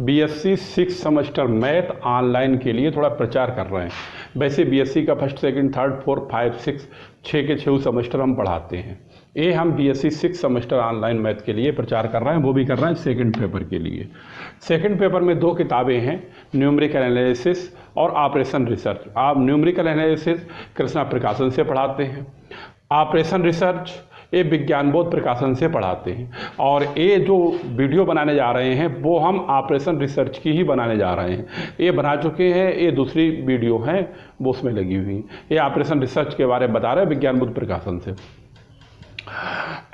BSc 6 semester math online के लिए थोड़ा प्रचार कर रहे हैं। वैसे बीएससी का फर्स्ट सेकंड थर्ड फोर्थ 5 6 6 के 6 सेमेस्टर हम पढ़ाते हैं। ये हम बीएससी 6 सेमेस्टर ऑनलाइन मैथ के लिए प्रचार कर रहे हैं, वो भी कर रहे हैं सेकंड पेपर के लिए। सेकंड पेपर में 2 किताबें हैं, न्यूमेरिकल एनालिसिस और ऑपरेशन रिसर्च। आप न्यूमेरिकल एनालिसिस कृष्णा प्रकाशन से पढ़ाते हैं, ऑपरेशन रिसर्च ये विज्ञान बोध प्रकाशन से पढ़ाते हैं, और ये जो वीडियो बनाने जा रहे हैं वो हम ऑपरेशन रिसर्च की ही बनाने जा रहे हैं। ये बना चुके हैं, ये दूसरी वीडियो है वो उसमें लगी हुई। ये ऑपरेशन रिसर्च के बारे में बता रहे हैं विज्ञान बोध प्रकाशन से।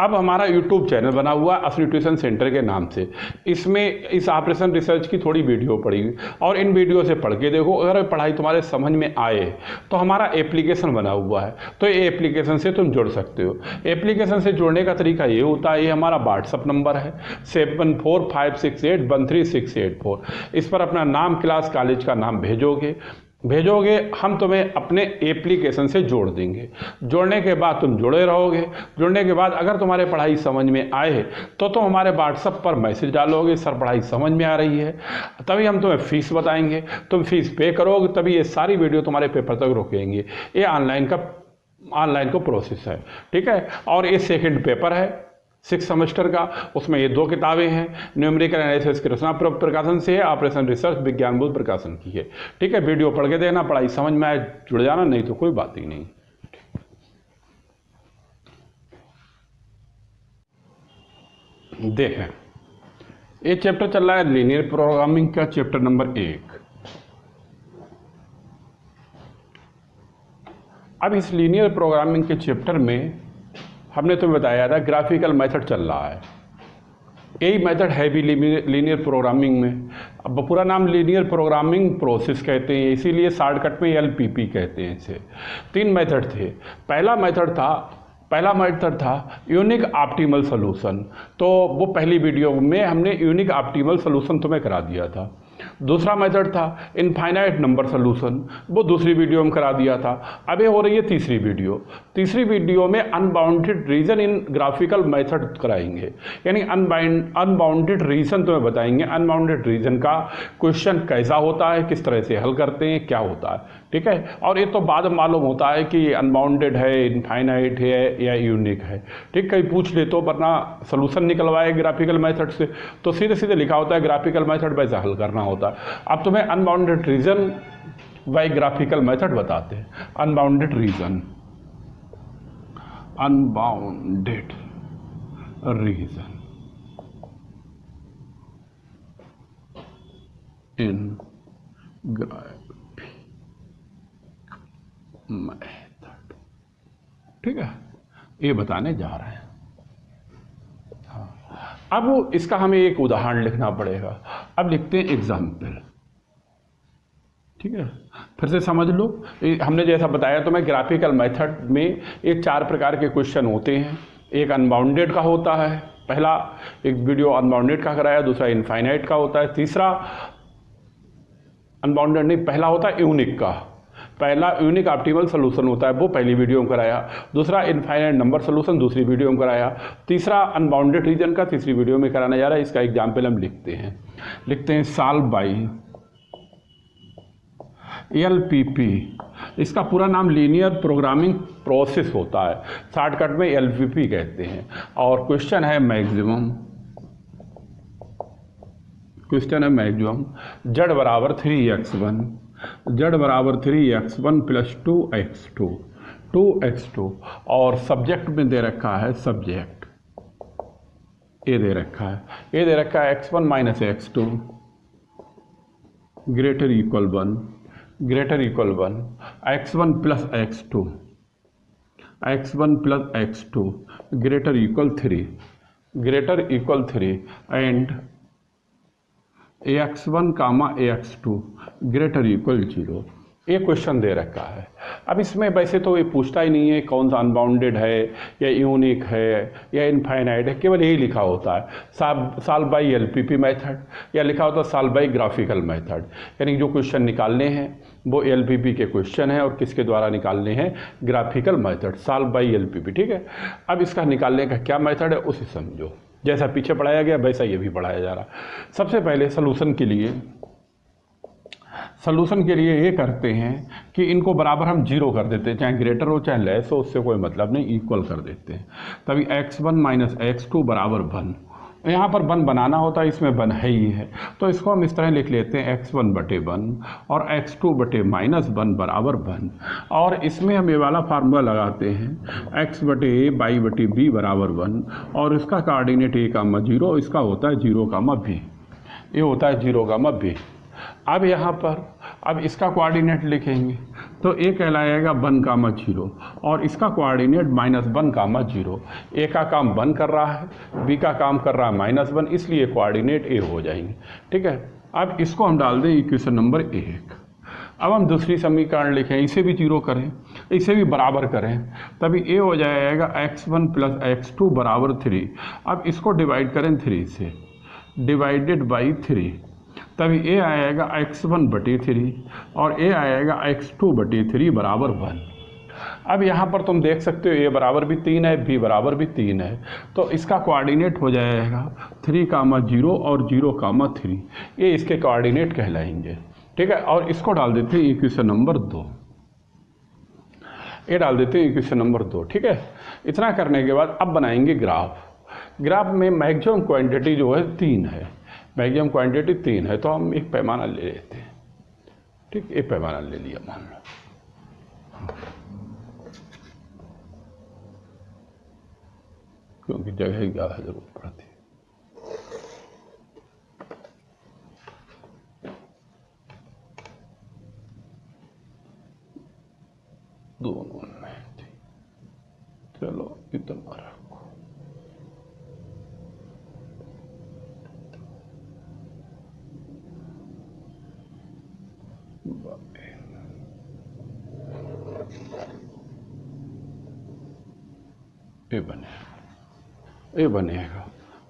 अब हमारा यूट्यूब चैनल बना हुआ है असली ट्यूशन सेंटर के नाम से। इसमें इस ऑपरेशन रिसर्च की थोड़ी वीडियो पड़ी और इन वीडियो से पढ़ के देखो, अगर पढ़ाई तुम्हारे समझ में आए तो हमारा एप्लीकेशन बना हुआ है, तो ये एप्लीकेशन से तुम जुड़ सकते हो। एप्लीकेशन से जुड़ने का तरीका ये होता है, ये हमारा व्हाट्सअप नंबर है 7456813684। इस पर अपना नाम, क्लास, कॉलेज का नाम भेजोगे, हम तुम्हें अपने एप्लीकेशन से जोड़ देंगे। जोड़ने के बाद तुम जुड़े रहोगे। जुड़ने के बाद अगर तुम्हारे पढ़ाई समझ में आए तो तुम हमारे व्हाट्सएप पर मैसेज डालोगे, सर पढ़ाई समझ में आ रही है, तभी हम तुम्हें फ़ीस बताएंगे। तुम फीस पे करोगे तभी ये सारी वीडियो तुम्हारे पेपर तक रुकेंगी। ये ऑनलाइन का प्रोसेस है, ठीक है। और ये सेकेंड पेपर है 6 सेमेस्टर का, उसमें ये 2 किताबें हैं, न्यूमेरिकल एनालिसिस कृष्णा प्रकाशन से है, ऑपरेशन रिसर्च विज्ञान बोध प्रकाशन की है, ठीक है। वीडियो पढ़ के देना, पढ़ाई समझ में आए जुड़ जाना, नहीं तो कोई बात ही नहीं। देखें, ये चैप्टर चल रहा है लीनियर प्रोग्रामिंग का, चैप्टर नंबर 1। अब इस लीनियर प्रोग्रामिंग के चैप्टर में हमने तुम्हें बताया था ग्राफिकल मेथड चल रहा है। यही मेथड है भी लीनियर प्रोग्रामिंग में। अब पूरा नाम लीनियर प्रोग्रामिंग प्रोसेस कहते हैं, इसीलिए शॉर्टकट में एलपीपी कहते हैं इसे। 3 मेथड थे। पहला मेथड था यूनिक ऑप्टिमल सॉल्यूशन, तो वो पहली वीडियो में हमने यूनिक ऑप्टिमल सॉल्यूशन तुम्हें करा दिया था। दूसरा मेथड था इनफाइनाइट नंबर सॉल्यूशन, वो दूसरी वीडियो में करा दिया था। अब ये हो रही है तीसरी वीडियो में unbounded region in graphical method कराएंगे, यानी अनबाउंडेड रीजन तुम्हें बताएंगे। अनबाउंडेड रीजन का क्वेश्चन कैसा होता है, किस तरह से हल करते हैं, क्या होता है, ठीक है। और ये तो बाद में मालूम होता है कि अनबाउंडेड है, इनफाइनाइट है या यूनिक है, ठीक। कहीं पूछ ले तो, वरना सोल्यूशन निकलवाए ग्राफिकल मेथड से तो सीधे सीधे लिखा होता है ग्राफिकल मेथड, वैसा हल करना होता है। अब तुम्हें unbounded region by graphical method बताते हैं। Unbounded region in graphical method, ठीक है, ये बताने जा रहे हैं। अब इसका हमें एक उदाहरण लिखना पड़ेगा। अब लिखते हैं एग्जाम्पल, ठीक है। फिर से समझ लो, हमने जैसा बताया तो मैं ग्राफिकल मेथड में एक 4 प्रकार के क्वेश्चन होते हैं। एक अनबाउंडेड का होता है, पहला एक वीडियो अनबाउंडेड का कराया, दूसरा इनफाइनाइट का होता है, तीसरा अनबाउंडेड नहीं, पहला होता है यूनिक का, पहला यूनिक ऑप्टिमल सॉल्यूशन होता है, वो पहली वीडियो में कराया। दूसरा इनफाइनाइट नंबर सॉल्यूशन दूसरी वीडियो में कराया। तीसरा अनबाउंडेड रीजन का तीसरी वीडियो में कराने जा रहा है। इसका एग्जाम्पल हम लिखते हैं सॉल्व बाय एलपीपी। इसका पूरा नाम लीनियर प्रोग्रामिंग प्रोसेस होता है, शॉर्टकट में एलपीपी कहते हैं। और क्वेश्चन है मैक्सिमम z बराबर 3x1 प्लस 2x2 और सब्जेक्ट में दे रखा है ये दे रखा है x1 minus x2 greater equal 1 x1 plus x2 greater equal 3 and ax1 comma ax2 greater equal 0। ये क्वेश्चन दे रखा है। अब इसमें वैसे तो ये पूछता ही नहीं है कौन सा अनबाउंडेड है या यूनिक है या इनफाइनाइट है, केवल यही लिखा होता है सॉल्व बाय एलपीपी मेथड, या लिखा होता है सॉल्व बाय ग्राफिकल मेथड। यानी जो क्वेश्चन निकालने हैं वो एलपीपी के क्वेश्चन हैं और किसके द्वारा निकालने हैं, graphical method, solve by LPP, ठीक है। अब इसका निकालने का क्या मेथड है उसे समझो। जैसा पीछे पढ़ाया गया वैसा ये भी पढ़ाया जा रहा। सबसे पहले सॉल्यूशन के लिए ये करते हैं कि इनको बराबर हम जीरो कर देते हैं, चाहे ग्रेटर हो चाहे लेस हो, उससे कोई मतलब नहीं, इक्वल कर देते हैं। तभी x1 माइनस x2 बराबर 1। यहाँ पर 1 बनाना होता है, इसमें 1 है ही है, तो इसको हम इस तरह लिख लेते हैं x1 बटे 1 और x2 बटे माइनस 1 बराबर 1। और इसमें हम ये वाला फार्मूला लगाते हैं x बटे a बाई बटे b बराबर 1 और इसका कोऑर्डिनेट a कामा 0, इसका होता है 0 कामा b, ये होता है 0 कामा b। अब यहाँ पर अब इसका कोऑर्डिनेट लिखेंगे तो a कहलाएगा 1 कामा 0 और इसका कोऑर्डिनेट माइनस 1 कामा 0। a का काम 1 कर रहा है, b का काम कर रहा है माइनस 1, इसलिए कोऑर्डिनेट a हो जाएंगे। ठीक है, अब इसको हम डाल दें इक्वेशन नंबर 1। अब हम दूसरी समीकरण लिखें, इसे भी 0 करें, इसे भी बराबर करें, तभी a हो जाएगा x1 प्लस x2 बराबर 3। अब इसको डिवाइड करें 3 से, डिवाइडेड बाई 3, तभी a आएगा x1 बटे 3 और a आएगा x2 बटे 3 बराबर 1। अब यहाँ पर तुम देख सकते हो a बराबर भी 3 है, b बराबर भी 3 है, तो इसका कोऑर्डिनेट हो जाएगा 3 कामा 0 और 0 कामा 3, ये इसके कोऑर्डिनेट कहलाएंगे। ठीक है, और इसको डाल देते हैं इक्वेशन नंबर 2, ये डाल देते हैं इक्वेशन नंबर 2। ठीक है, इतना करने के बाद अब बनाएंगे ग्राफ में मैक्सिमम क्वांटिटी जो है 3 है, मैक्सिमम क्वांटिटी 3 है, तो हम एक पैमाना ले लेते हैं। ठीक, एक पैमाना ले लिया मान लो, क्योंकि जगह की ज़्यादा जरूरत पड़ती है। दोनों में थी, चलो इतना रखो। ये बनेगा,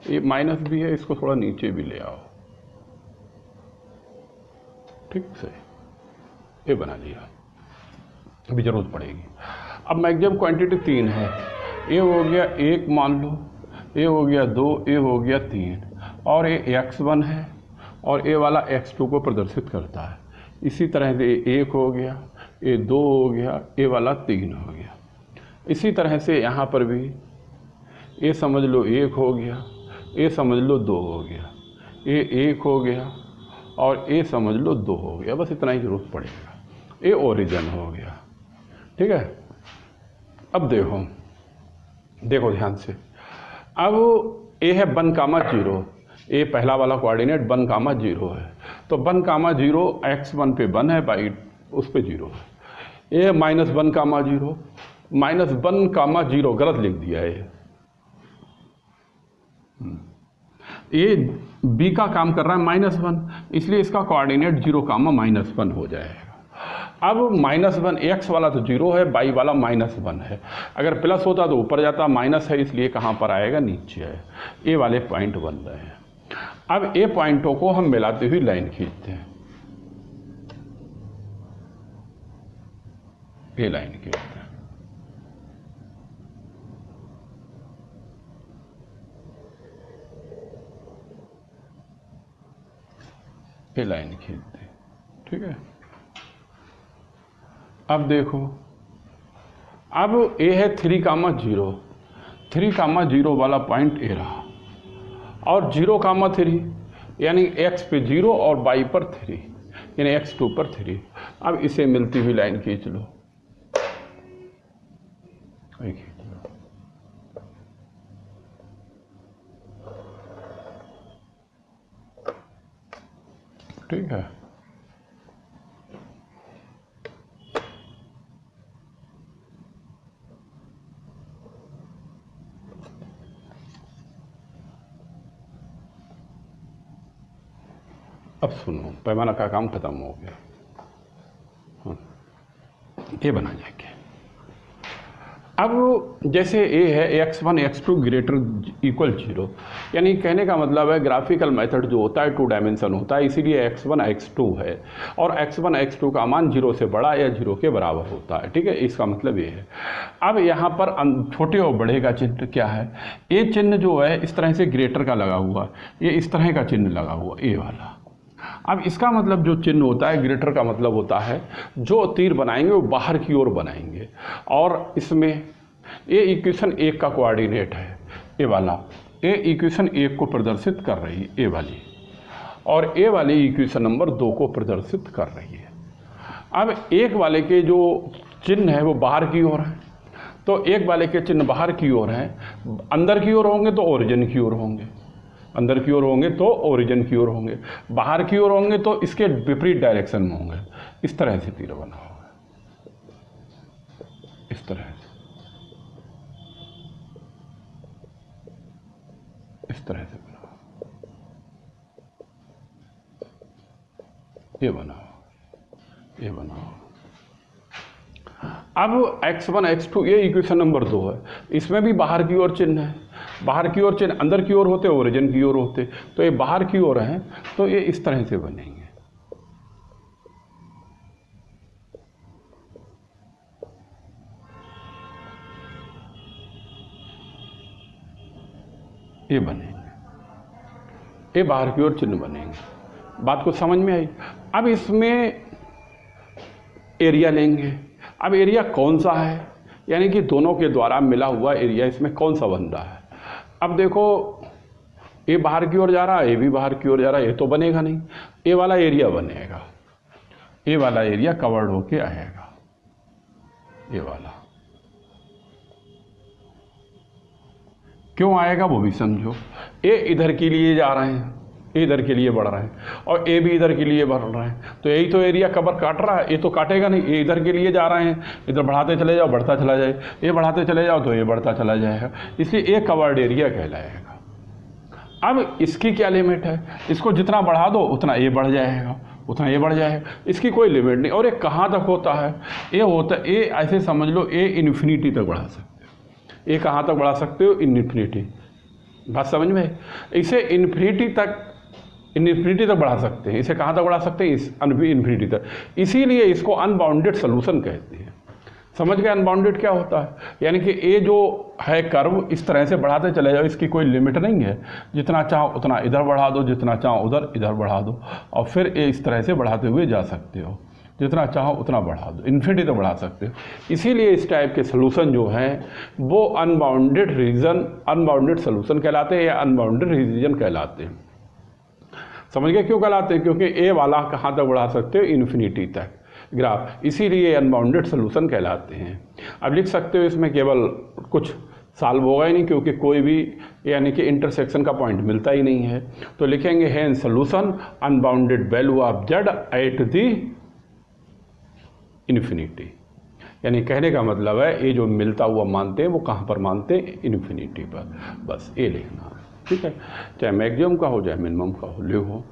ये माइनस भी है, इसको थोड़ा नीचे भी ले आओ। ठीक से ये बना लिया, अभी जरूरत पड़ेगी। अब मैक्सिमम क्वांटिटी 3 है, ये हो गया 1 मान लो, ये हो गया 2, ये हो गया 3 और ये x1 है और ये वाला x2 को प्रदर्शित करता है। इसी तरह से 1 हो गया, ये 2 हो गया, ये वाला 3 हो गया। इसी तरह से यहाँ पर भी ये समझ लो 1 हो गया, ये समझ लो 2 हो गया, ये 1 हो गया और ये समझ लो 2 हो गया, बस इतना ही जरूरत पड़ेगा। ये ओरिजिन हो गया। ठीक है, अब देखो ध्यान से, अब ये है 1 कामा 0, ये पहला वाला कोऑर्डिनेट 1 कामा 0 है, तो 1 कामा 0 x1 पे 1 है, बाई उस पे 0 है। ये माइनस 1 कामा 0, माइनस 1 कामा 0 गलत लिख दिया है, ये b का काम कर रहा है -1, इसलिए इसका कोऑर्डिनेट 0 कामा -1 हो जाएगा। अब -1 x वाला तो 0 है, y वाला -1 है, अगर प्लस होता तो ऊपर जाता, माइनस है इसलिए कहाँ पर आएगा, नीचे है। ये वाले पॉइंट बन रहे हैं। अब ये पॉइंटों को हम मिलाते हुए लाइन खींचते हैं, ये लाइन खींचते हैं। ये लाइन खींचते हैं। ठीक है, अब देखो, अब ए है 3 कामा 0, 3 कामा 0 वाला पॉइंट ए रहा और 0 कामा 3 यानी x पे 0 और y पर 3 यानी x2 पर 3। अब इसे मिलती हुई लाइन खींच लो, ठीक है। अब सुनो, पैमाना का काम खत्म हो गया, ये बना जाएंगे। अब जैसे ए है x1 x2 ग्रेटर इक्वल 0, यानी कहने का मतलब है ग्राफिकल मेथड जो होता है 2 डायमेंशन होता है, इसीलिए x1 x2 है और x1 x2 का मान 0 से बड़ा या 0 के बराबर होता है। ठीक है, इसका मतलब ये है। अब यहाँ पर छोटे और बड़े का चिन्ह क्या है, ये चिन्ह जो है इस तरह से ग्रेटर का लगा हुआ, ये इस तरह का चिन्ह लगा हुआ ए वाला। अब इसका मतलब जो चिन्ह होता है ग्रेटर का मतलब होता है जो तीर बनाएंगे वो बाहर की ओर बनाएंगे, और इसमें ये इक्वेशन 1 का कोऑर्डिनेट है ए वाला, ये इक्वेशन 1 को प्रदर्शित कर रही है ए वाली, और ए वाली इक्वेशन नंबर 2 को प्रदर्शित कर रही है। अब एक वाले के जो चिन्ह है वो बाहर की ओर है, तो एक वाले के चिन्ह बाहर की ओर हैं, अंदर की ओर होंगे तो ओरिजिन की ओर होंगे, अंदर की ओर होंगे तो ओरिजिन की ओर होंगे, बाहर की ओर होंगे तो इसके विपरीत डायरेक्शन में होंगे। इस तरह से तीर बना होगा, इस तरह से, इस तरह से बना, ये बना, ये बना। अब x1 x2 ये इक्वेशन नंबर 2 है, इसमें भी बाहर की ओर चिन्ह है, बाहर की ओर चिन्ह अंदर की ओर होते, ओरिजिन की ओर होते, तो ये बाहर की ओर हैं तो ये इस तरह से बनेंगे, ये बनेंगे, ये बाहर की ओर चिन्ह बनेंगे। बात को समझ में आई। अब इसमें एरिया लेंगे। अब एरिया कौन सा है, यानी कि दोनों के द्वारा मिला हुआ एरिया इसमें कौन सा बन रहा है। अब देखो ये बाहर की ओर जा रहा है, ये भी बाहर की ओर जा रहा है, ये तो बनेगा नहीं, ये वाला एरिया बनेगा, ये वाला एरिया कवर्ड होके आएगा, ये वाला क्यों आएगा वो भी समझो। ए इधर के लिए जा रहे हैं, ए इधर के लिए बढ़ रहे हैं, और ए भी इधर के लिए बढ़ रहे हैं, तो यही तो एरिया कवर काट रहा है। ये तो काटेगा नहीं, ये इधर के लिए जा रहे हैं, इधर बढ़ाते चले जाओ बढ़ता चला जाए, ये बढ़ाते चले जाओ तो ये बढ़ता चला जाएगा, इसलिए ये कवर्ड एरिया कहलाएगा। अब इसकी क्या लिमिट है, इसको जितना बढ़ा दो उतना ये बढ़ जाएगा, उतना ये बढ़ जाएगा, इसकी कोई लिमिट नहीं। और ये कहाँ तक होता है, ये होता है, ये ऐसे समझ लो ये इन्फिनिटी तक बढ़ा सकते हो। ये कहाँ तक बढ़ा सकते हो, इन्फिनिटी। बात समझ में, इसे इन्फिनिटी तक बढ़ा सकते हैं। इसे कहाँ तक बढ़ा सकते हैं, इस इन्फिनिटी तक। इसीलिए इसको अनबाउंडेड सोल्यूशन कहते हैं। समझ गए अनबाउंडेड क्या होता है, यानी कि ये जो है कर्व इस तरह से बढ़ाते चले जाओ, इसकी कोई लिमिट नहीं है, जितना चाहो उतना इधर बढ़ा दो, जितना चाहो उधर इधर बढ़ा दो, और फिर ये इस तरह से बढ़ाते हुए जा सकते हो, जितना चाहो उतना बढ़ा दो, इन्फिनिटी तक बढ़ा सकते हो। इसीलिए इस टाइप के सोल्यूशन जो हैं वो अनबाउंडेड रीजन, अनबाउंडेड सोल्यूशन कहलाते हैं या अनबाउंडेड रीजन कहलाते हैं। समझ गए क्यों कहलाते हैं, क्योंकि ए वाला कहाँ तक बढ़ा सकते हो, इन्फिनिटी तक ग्राफ, इसीलिए अनबाउंडेड सोल्यूशन कहलाते हैं। अब लिख सकते हो इसमें केवल कुछ सॉल्व होगा ही नहीं, क्योंकि कोई भी यानी कि इंटरसेक्शन का पॉइंट मिलता ही नहीं है, तो लिखेंगे है solution unbounded value of Z at the infinity. यानी कहने का मतलब है ये जो मिलता हुआ मानते हैं वो कहाँ पर मानते हैं, इन्फिनिटी पर। बस ये लिखना, ठीक है, चाहे मैक्सिमम का हो चाहे मिनिमम का हो, लिखो,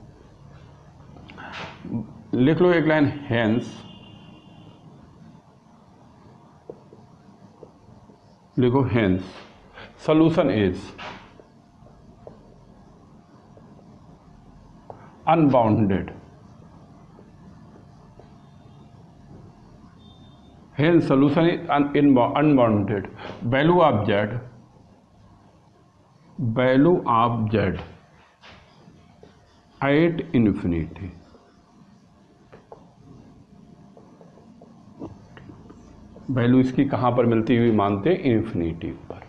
लिख लो एक लाइन, हेंस, लिखो hence solution is unbounded, hence solution is unbounded value of Z, value of Z at infinity. Value इसकी कहाँ पर मिलती हुई मानते हैं, इन्फिनिटी पर।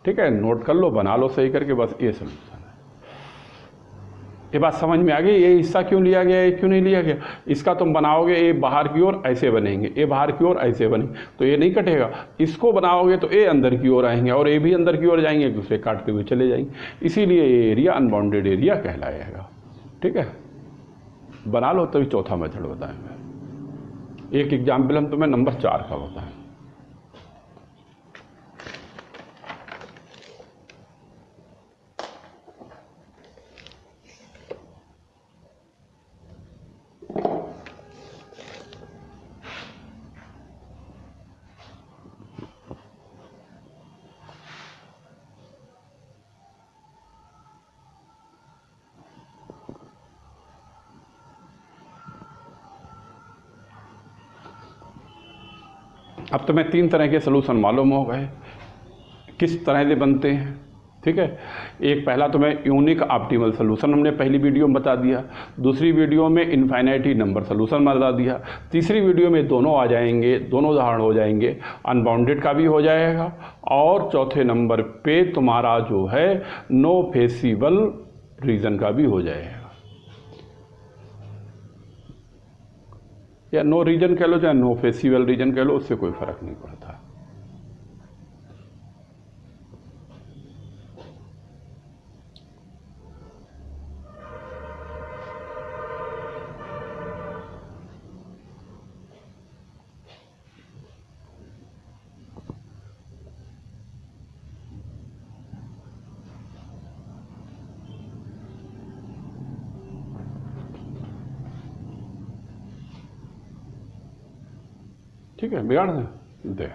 ठीक है, नोट कर लो, बना लो सही करके, बस ये सोल्यूशन है। ये बात समझ में आ गई, ये हिस्सा क्यों लिया गया, ये क्यों नहीं लिया गया। इसका तुम बनाओगे ये बाहर की ओर ऐसे बनेंगे, ये बाहर की ओर ऐसे बनेंगे, तो ये नहीं कटेगा। इसको बनाओगे तो ये अंदर की ओर आएंगे और ये भी अंदर की ओर जाएंगे, दूसरे काटते हुए चले जाएंगे। इसीलिए ये एरिया अनबाउंडेड एरिया कहलाएगा। ठीक है, बना लो, तभी चौथा मेथड बताएंगे। एक एग्जाम्पल हम तुम्हें नंबर 4 का बताएं। अब तुम्हें 3 तरह के सलूशन मालूम हो गए किस तरह से बनते हैं, ठीक है। एक पहला तुम्हें यूनिक ऑप्टिमल सलूशन हमने पहली वीडियो में बता दिया, दूसरी वीडियो में इनफाइनाइटी नंबर सलूशन बता दिया, तीसरी वीडियो में दोनों आ जाएंगे, दोनों उदाहरण हो जाएंगे, अनबाउंडेड का भी हो जाएगा, और चौथे नंबर पे तुम्हारा जो है नो फेसिबल रीजन का भी हो जाएगा, या नो रीजन कह लो चाहे नो फेसिबल रीजन कह लो, उससे कोई फर्क नहीं पड़ता। ठीक है, बिगाड़ दे।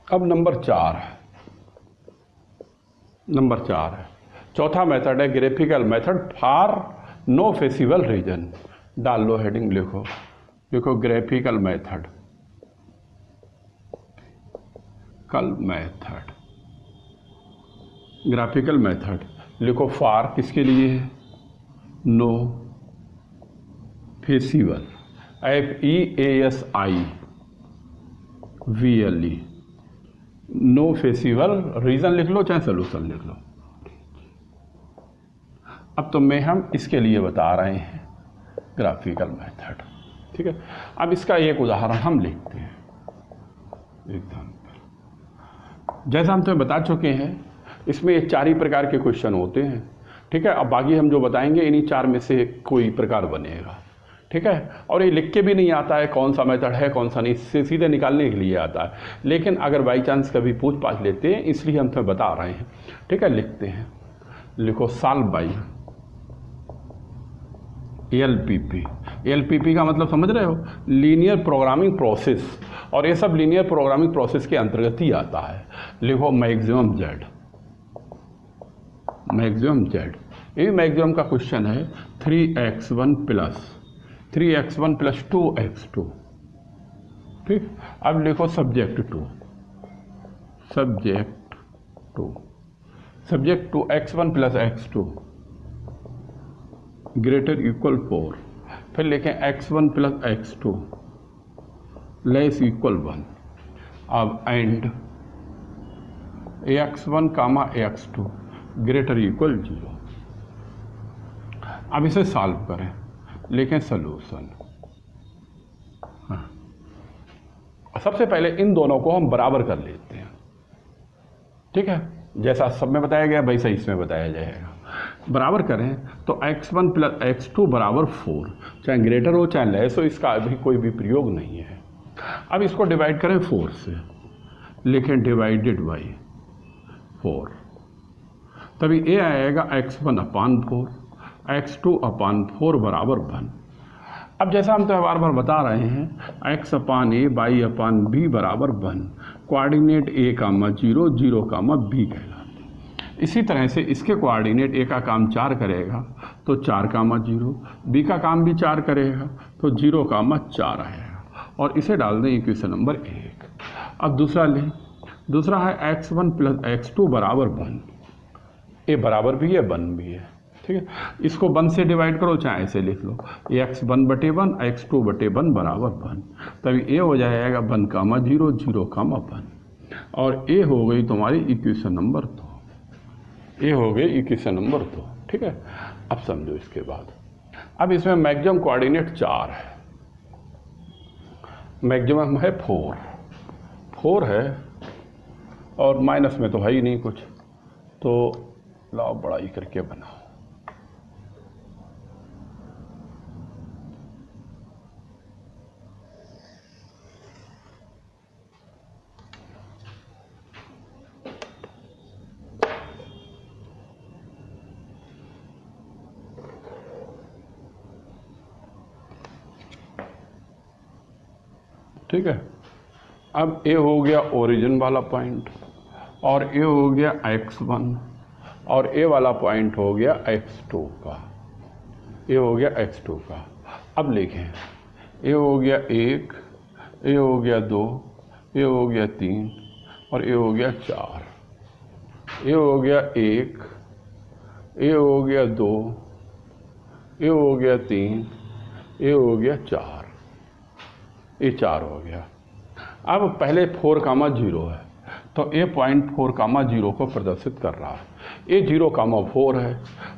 अब नंबर 4 है, चौथा मेथड है graphical method for no feasible region. डाल लो हेडिंग, लिखो ग्राफिकल मेथड, ग्राफिकल मेथड लिखो फॉर किसके लिए है, no feasible, FEASIVLE, no feasible region लिख लो चाहे सोल्यूशन लिख लो। अब तो मैं हम इसके लिए बता रहे हैं ग्राफिकल मेथड, ठीक है। अब इसका एक उदाहरण हम लिखते हैं, एग्जाम्पल। जैसा हम तुम्हें बता चुके हैं इसमें 4 ही प्रकार के क्वेश्चन होते हैं, ठीक है। अब बाकी हम जो बताएंगे इन्हीं 4 में से कोई प्रकार बनेगा, ठीक है। और ये लिख के भी नहीं आता है कौन सा मेथड है कौन सा नहीं, सीधे निकालने के लिए आता है, लेकिन अगर बाई चांस कभी पूछ पाछ लेते हैं इसलिए हम तुम्हें बता रहे हैं, ठीक है। लिखते हैं, लिखो सॉल्व बाई LPP का मतलब समझ रहे हो, लीनियर प्रोग्रामिंग प्रोसेस, और ये सब लीनियर प्रोग्रामिंग प्रोसेस के अंतर्गत ही आता है। लिखो मैक्सिमम जेड, ये मैक्सिमम का क्वेश्चन है 3x1 प्लस 2x2, ठीक। अब लिखो subject to x1 plus x2 greater equal 4, फिर लिखें x1 plus x2 less equal 1। अब and x1 comma x2 greater equal 0। अब इसे सॉल्व करें, लिखें सलूशन। हाँ, सबसे पहले इन दोनों को हम बराबर कर लेते हैं, ठीक है। जैसा सब में बताया गया वैसा इसमें बताया जाएगा। बराबर करें तो x1 प्लस x2 बराबर 4, चाहे ग्रेटर हो चाहे लेस हो, इसका अभी कोई भी प्रयोग नहीं है। अब इसको डिवाइड करें 4 से, लिखें डिवाइडेड बाई 4, तभी ये आएगा x1 अपान 4, x2 अपान 4 बराबर 1। अब जैसा हम तो बार बार बता रहे हैं x upon a y upon b बराबर 1, coordinate a comma 0 0 comma b कहलाते। इसी तरह से इसके कोऑर्डिनेट a का काम 4 करेगा तो 4 कामा 0, b का काम भी 4 करेगा तो 0 कामा 4 आएगा, और इसे डाल दें इक्वेशन नंबर 1। अब दूसरा लें, दूसरा है x1 प्लस x2 बराबर 1, ए बराबर भी है 1 भी है, ठीक है। इसको 1 से डिवाइड करो चाहे ऐसे लिख लो, x1 बटे 1 x2 बटे 1 बराबर 1, तभी ए हो जाएगा 1 कामा 0 0 कामा 1, और ए हो गई तुम्हारी इक्वेशन नंबर 2, ये हो गई इक्वेशन नंबर 2, ठीक है। अब समझो इसके बाद, अब इसमें मैक्सिमम कोऑर्डिनेट 4 है, मैक्सिमम है 4 है, और माइनस में तो है ही नहीं कुछ, तो लाओ बड़ाई करके बनाओ। ठीक है, अब ए हो गया ओरिजिन वाला पॉइंट और ए हो गया x1 और ए वाला पॉइंट हो गया x2 का, ए हो गया x2 का। अब लिखें ए हो गया 1, ए हो गया 2, ए हो गया 3 और ए हो गया 4, ए हो गया 1, ए हो गया 2, ए हो गया 3, ए हो गया 4, ये 4 हो गया। अब पहले 4,0 है तो ए पॉइंट 4,0 को प्रदर्शित कर रहा है, ए 0,4 है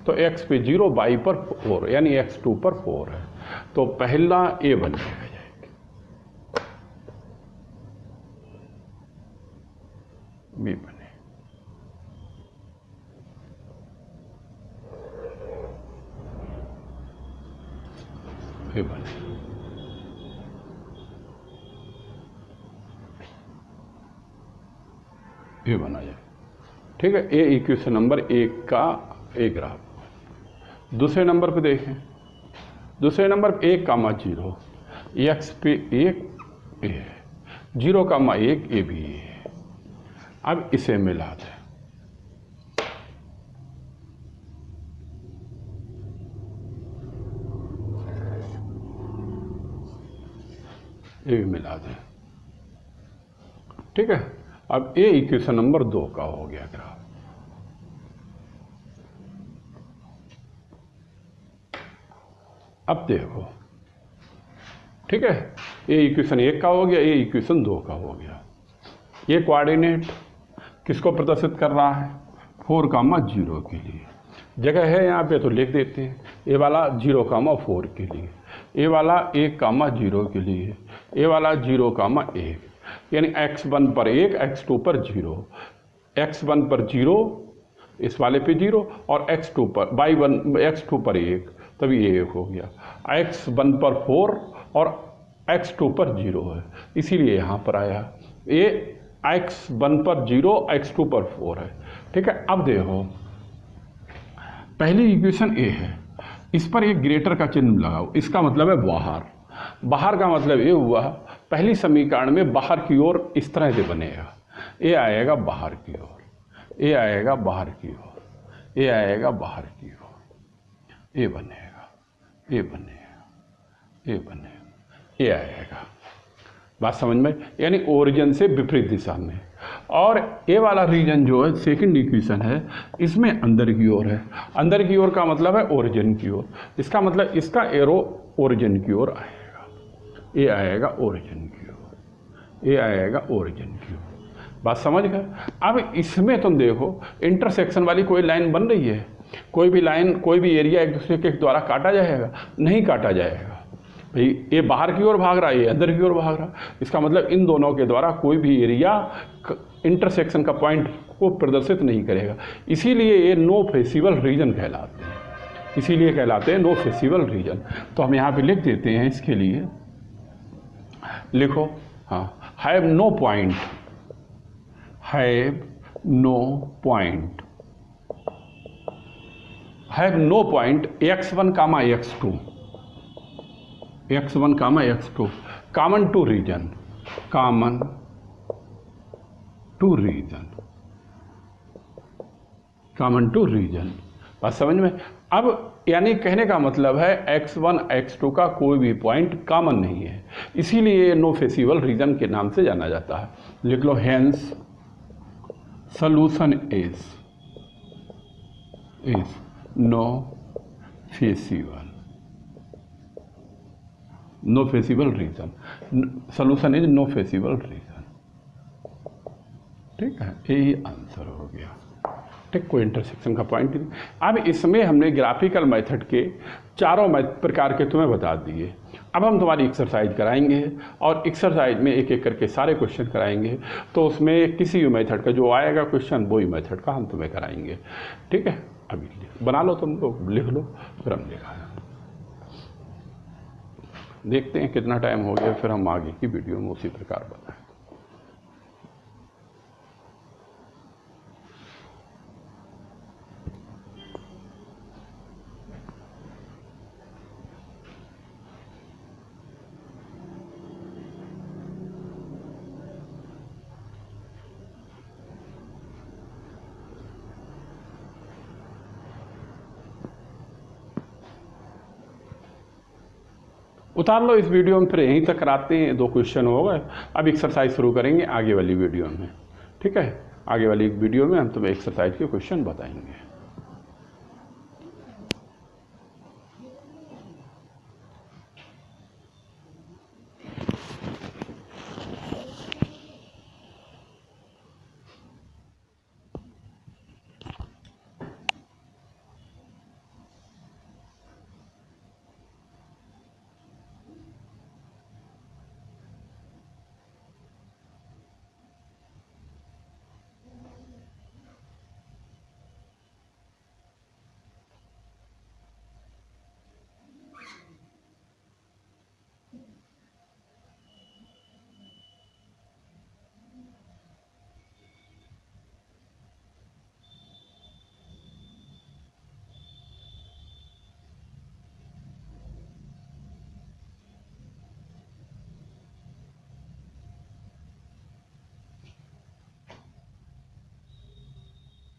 तो x पे 0 y पर 4 यानी x2 पर 4 है, तो पहला ए बन जाएगा, बी बने, ए बने, ये बना जाए। ठीक है, ए इक्वेशन नंबर 1 का ए ग्राफ। दूसरे नंबर पे देखें, दूसरे नंबर पे 1,0 एक्स पे 1 ए है, 0,1 ए भी है। अब इसे मिला दें, ये भी मिला दें। ठीक है, अब ए इक्वेशन नंबर 2 का हो गया ग्राफ। अब देखो, ठीक है, ए इक्वेशन 1 का हो गया, ए इक्वेशन 2 का हो गया। ये कोऑर्डिनेट किसको प्रदर्शित कर रहा है? 4,0 के लिए। जगह है यहाँ पे तो लिख देते हैं, ए वाला 0,4 के लिए, ए वाला 1,0 के लिए, ए वाला 0,1 यानी x1 पर 1, x2 पर 0, x1 पर 0, इस वाले पे 0 और x2 पर x2 पर 1, तभी ये 1 हो गया। x1 पर 4 और x2 पर 0 है, इसीलिए यहाँ पर आया। ये x1 पर 0, x2 पर 4 है। ठीक है, अब देखो पहली इक्वेशन ए है, इस पर एक ग्रेटर का चिन्ह लगाओ, इसका मतलब है बाहर। बाहर का मतलब ये हुआ, पहली समीकरण में बाहर की ओर इस तरह से बनेगा, ए आएगा बाहर की ओर, ए आएगा बाहर की ओर, ए आएगा बाहर की ओर, ए बनेगा, ए बनेगा, ए बनेगा, ए आएगा। बात समझ में? यानी ओरिजिन से विपरीत दिशा में। और ए वाला रीजन जो है सेकंड इक्वेशन है, इसमें अंदर की ओर है। अंदर की ओर का मतलब है ओरिजिन की ओर, इसका मतलब इसका एरो ओरिजिन की ओर आएगा, ए आएगा ओरिजिन की ओर, ए आएगा ओरिजिन की ओर। बात समझ गए? अब इसमें तुम देखो इंटरसेक्शन वाली कोई लाइन बन रही है, कोई भी लाइन, कोई भी एरिया एक दूसरे के द्वारा काटा जाएगा? नहीं काटा जाएगा भाई। ये बाहर की ओर भाग रहा है, ये अंदर की ओर भाग रहा है, इसका मतलब इन दोनों के द्वारा कोई भी एरिया इंटरसेक्शन का पॉइंट को प्रदर्शित नहीं करेगा, इसीलिए ये नो फेसिबल रीजन कहलाते हैं, इसीलिए कहलाते हैं नो फेसिबल रीजन। तो हम यहाँ पे लिख देते हैं, इसके लिए लिखो, हाँ, have no point, have no point, have no point x1, x2, x1, x2 common to region, common to region, common to region. बात समझ में? अब यानी कहने का मतलब है x1, x2 का कोई भी पॉइंट कॉमन नहीं है, इसीलिए नो फेसिबल रीजन के नाम से जाना जाता है। लिख लो, hence solution is no feasible, no feasible region, solution is no feasible region. ठीक है, यही आंसर हो गया। ठीक, कोई इंटरसेक्शन का पॉइंट नहीं। अब इसमें हमने ग्राफिकल मेथड के चारों प्रकार के तुम्हें बता दिए। अब हम तुम्हारी एक्सरसाइज कराएंगे और एक्सरसाइज में एक एक करके सारे क्वेश्चन कराएंगे, तो उसमें किसी भी मेथड का जो आएगा क्वेश्चन वही मेथड का हम तुम्हें कराएंगे। ठीक है, अभी बना लो, तुम लोग लिख लो, फिर हम दिखाएं। देखते हैं कितना टाइम हो गया, फिर हम आगे की वीडियो में उसी प्रकार बताएं। उतार लो इस वीडियो में, फिर यहीं तक कराते हैं, 2 क्वेश्चन हो गए। अब एक्सरसाइज शुरू करेंगे आगे वाली वीडियो में। ठीक है, आगे वाली वीडियो में हम तुम्हें एक्सरसाइज के क्वेश्चन बताएंगे।